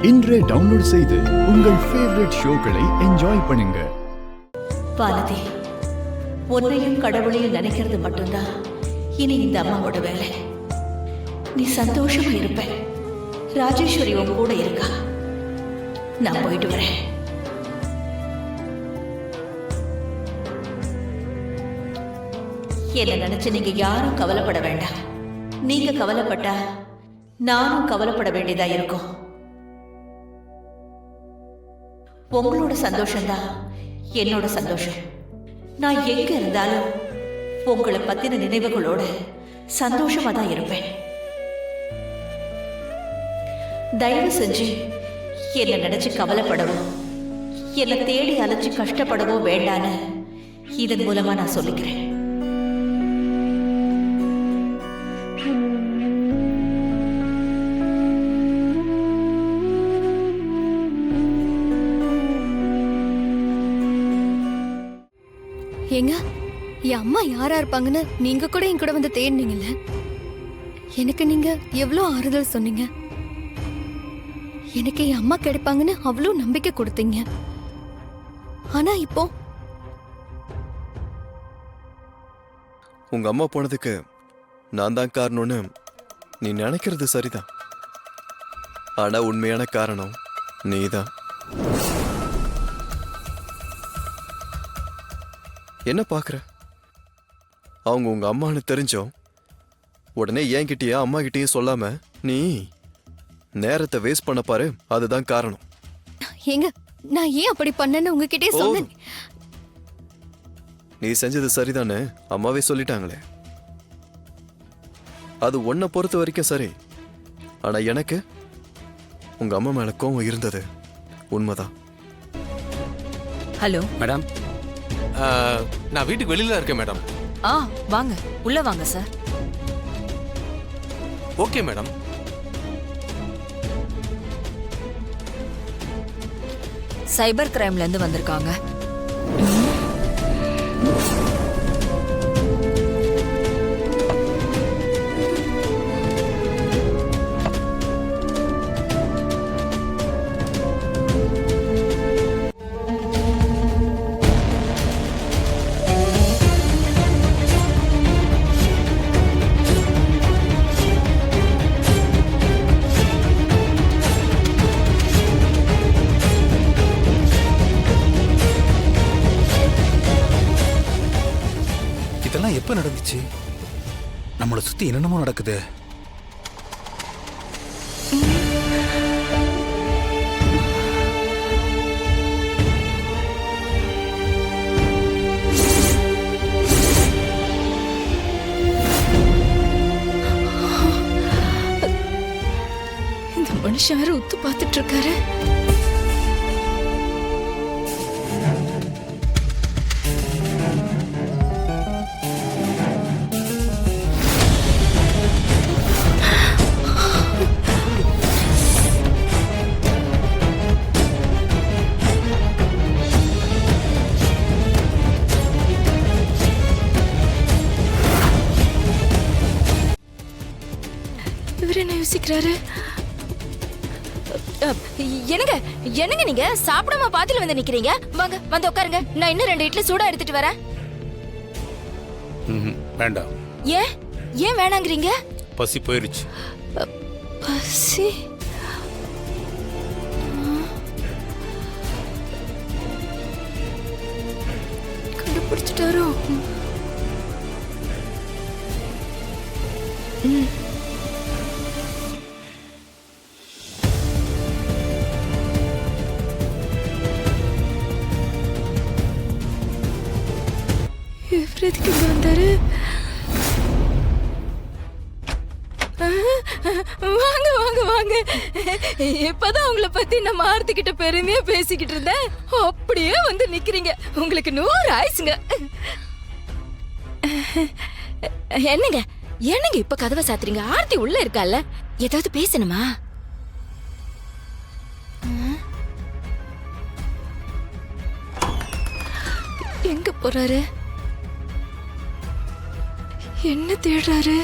இன்றே டவுன்லோட் செய்து உங்கள் ஃபேவரட் ஷோக்களை என்ஜாய் பண்ணுங்க. பாரதி, உன்னையும் கடவுளையும் நினைக்கிறது மட்டும்தான் இனி இந்த அம்மாவோட வேலை. நீ சந்தோஷமா இருப்ப. ராஜேஸ்வரி உன் கூட இருக்கா. நான் போயிட்டு வரேன். என்ன நினைச்சு நீங்க யாரும் கவலைப்பட வேண்டாம். நீங்க கவலைப்பட்டா நானும் கவலைப்பட வேண்டியதா இருக்கும். உங்களோட சந்தோஷம்தான் என்னோட சந்தோஷம். நான் எங்க இருந்தாலும் உங்களை பத்தின நினைவுகளோட சந்தோஷமா தான் இருப்பேன். தயவு செஞ்சு என்ன நினைச்சு கவலைப்படவோ என்னை தேடி அலைச்சு கஷ்டப்படவோ வேண்டான்னு இதன் மூலமா நான் சொல்லிக்கிறேன். ஏங்க, என் அம்மா யாரா இருப்பாங்கன்னு நீங்க கூட என் கூட வந்து தேடினீங்கல்ல, எனக்கு நீங்க எவ்வளோ ஆறுதல் சொன்னீங்க. எனக்கு என் அம்மா கிடைப்பாங்கன்னு அவ்வளோ நம்பிக்கை கொடுத்தீங்க. ஆனா இப்போ உங்க அம்மா போனதுக்கு நான் தான் காரணம்னு நீ நினைக்கிறது சரிதான். ஆனா உண்மையான காரணம் நீதான். என்ன பாக்குற? அவங்க உங்க அம்மான்னு தெரிஞ்சோம் உடனே என்கிட்டயே அம்மா கிட்டயும் சொல்லாம நீ நேரத்தை வேஸ்ட் பண்ண பாரு. அதுதான் காரணம். ஏங்க, நான் ஏன் அப்படி பண்ணேன்னு உங்ககிட்டே சொன்னேன். நீ செஞ்சது சரிதானே அம்மாவே சொல்லிட்டாங்களே. அது உன்னை பொறுத்த வரைக்கும் சரி. ஆனா எனக்கு உங்க அம்மா மேல கோவம் இருந்தது உண்மைதான். ஹலோ மேடம், நான் வீட்டுக்கு வெளியில இருக்கேன் மேடம். வாங்க, உள்ள வாங்க சார். Okay madam. சைபர் கிரைம்ல இருந்து வந்திருக்காங்க. இதெல்லாம் எப்ப நடந்துச்சு? நம்மளை சுத்தி என்னென்னமோ நடக்குது. இந்த மனுஷன் வேற உத்து பார்த்துட்டு இருக்காரு. என்ன யோசிக்கிறாரு? என்னங்க என்னங்க நீங்க சாப்பிடாம பாத்தில வந்து நிக்கிறீங்க? வாங்க வந்து உட்காருங்க. நான் இன்னும் 2 இட்லி சூடா எடுத்துட்டு வரேன். வேண்டாம். ஏன் வேணாங்கிறீங்க? பசி போயிருச்சு. பசி? கண்டுபிடிச்சிட்டாரோ? எதுக்கு வந்தாரு? வாங்க வாங்க வாங்க. இப்பதான் உங்களை பத்தி நம்ம ஆர்த்தி கிட்ட பெருமையா பேசிக்கிட்டு இருந்தேன். அப்படியே வந்து நிக்கிறீங்க. உங்களுக்கு 100 ஆயிடுச்சுங்க. என்னங்க என்னங்க இப்ப கதவை சாத்துறீங்க? ஆர்த்தி உள்ள இருக்கால, ஏதாவது பேசணுமா? எங்க போறாரு? என்ன தேடுறாரு?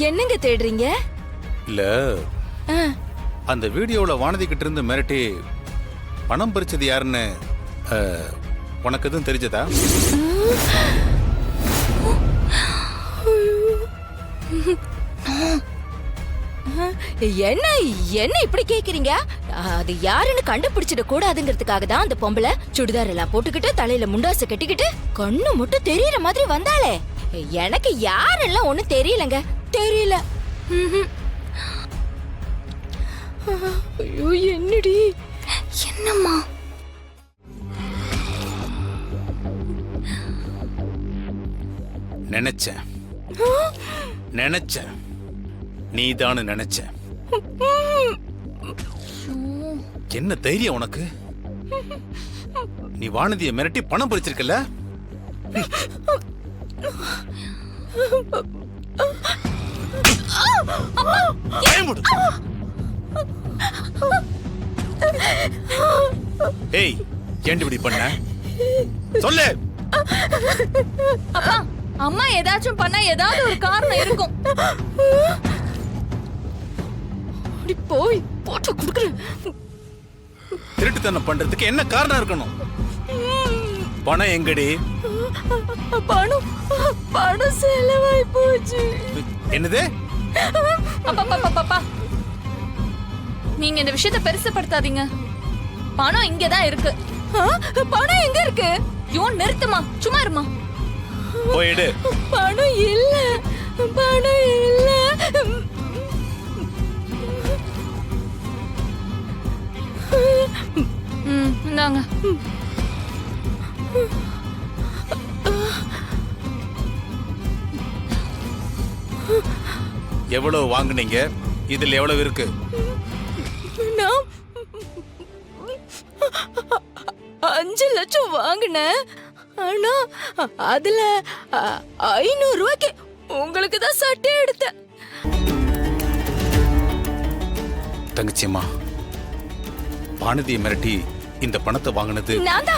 என்னங்க தேடுறீங்க? இல்ல அந்த வீடியோல வானதி கிட்ட இருந்து மிரட்டி பணம் பறிச்சது யாருன்னு உனக்கு எதுவும் தெரிஞ்சதா? என்ன என்ன இப்படி கேக்குறீங்க? அது யாருன்னு கண்டுபிடிச்சிட கூடாதுங்கிறதுக்காக தான் அந்த பொம்பளை சுடிதார் எல்லாம் போட்டுக்கிட்டு தலையில முண்டாசை கட்டிக்கிட்டு கண்ணு மட்டும் தெரியற மாதிரி வந்தாளே. எனக்கு யாரெல்லாம் ஒண்ணும் தெரியலங்க, தெரியல. ஐயோ என்னடி? என்னம்மா? நினைச்சேன் நீதானு நினைச்சேன். என்ன தைரியம் உனக்கு? நீ வானதியை மிரட்டி பணம் பறிச்சிருக்கல? ஏய், ஏன் இப்படி பண்ண? சொல்லு. அப்பா, அம்மா ஏதாச்சும் பண்ணா ஏதாவது ஒரு காரணம் இருக்கும். அடி போய் போட்டு குடுக்குறேன். திருட்டுத்தனம் பண்றதுக்கு என்ன காரணம் இருக்கணும்? பணம் எங்கடி? பணம் செலவாய் போச்சு. என்னது? அப்பா, நீங்க இந்த விஷயத்தை பெருசுப்படுத்தாதீங்க. பணம் இங்கதான் இருக்கு. பணம் எங்க இருக்கு? யோ நிறுத்துமா, சும்மா இருமா. போயிடு. பணம் இல்ல. இந்தாங்க. எவ்வளவு வாங்குனீங்க? இதுல எவ்வளவு இருக்கு? நான் 5 லட்சம் வாங்கினேன். ஆனா அதுல 500 ரூபாய்க்கு உங்களுக்கு தான் சட்டை எடுத்தேன். தங்கச்சியம்மா, வானதியை மிரட்டி இந்த பணத்தை வாங்கினது நான்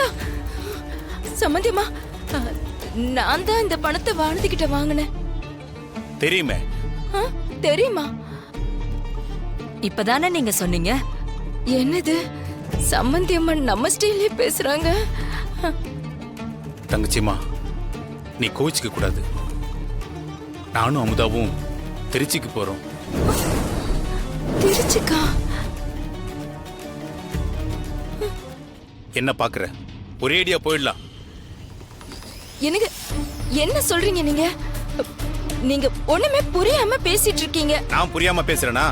தான் சம்மந்தியம்மா. நான் தான் இந்த பணத்தை வானதிக்கிட்ட வாங்கினேன். தெரியுமே. தெரியுமா? இப்பதானே நீங்க சொன்னீங்க. என்னது சம்மந்தியம்மா நம்ம ஸ்டைலே பேசுறாங்க? தங்கச்சியம்மா, நீ கோச்சிக்க கூடாது. நானும் அமுதாவும் திருச்சிக்கு போறோம். திருச்சிக்கா? என்ன பாக்குற? ஒரேடியா போயிடலாம். எனக்கு என்ன சொல்றீங்க நீங்க? நீங்க ஒண்ணுமே புரியாம பேசிட்டு இருக்கீங்க. நான் புரியாம பேசுறேனா?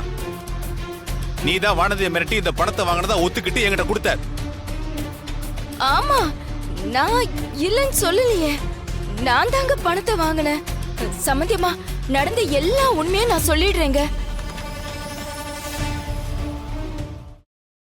நீ தான் வானதியை மிரட்டி இந்த பணத்தை வாங்கினதா ஒத்துக்கிட்டு என்கிட்ட கொடுத்த. ஆமா, நான் இல்லைன்னு சொல்லலையே. நான் தாங்க பணத்தை வாங்கினேன். சம்மந்தியம்மா, நடந்த எல்லா உண்மையும் நான் சொல்லிடுறேங்க.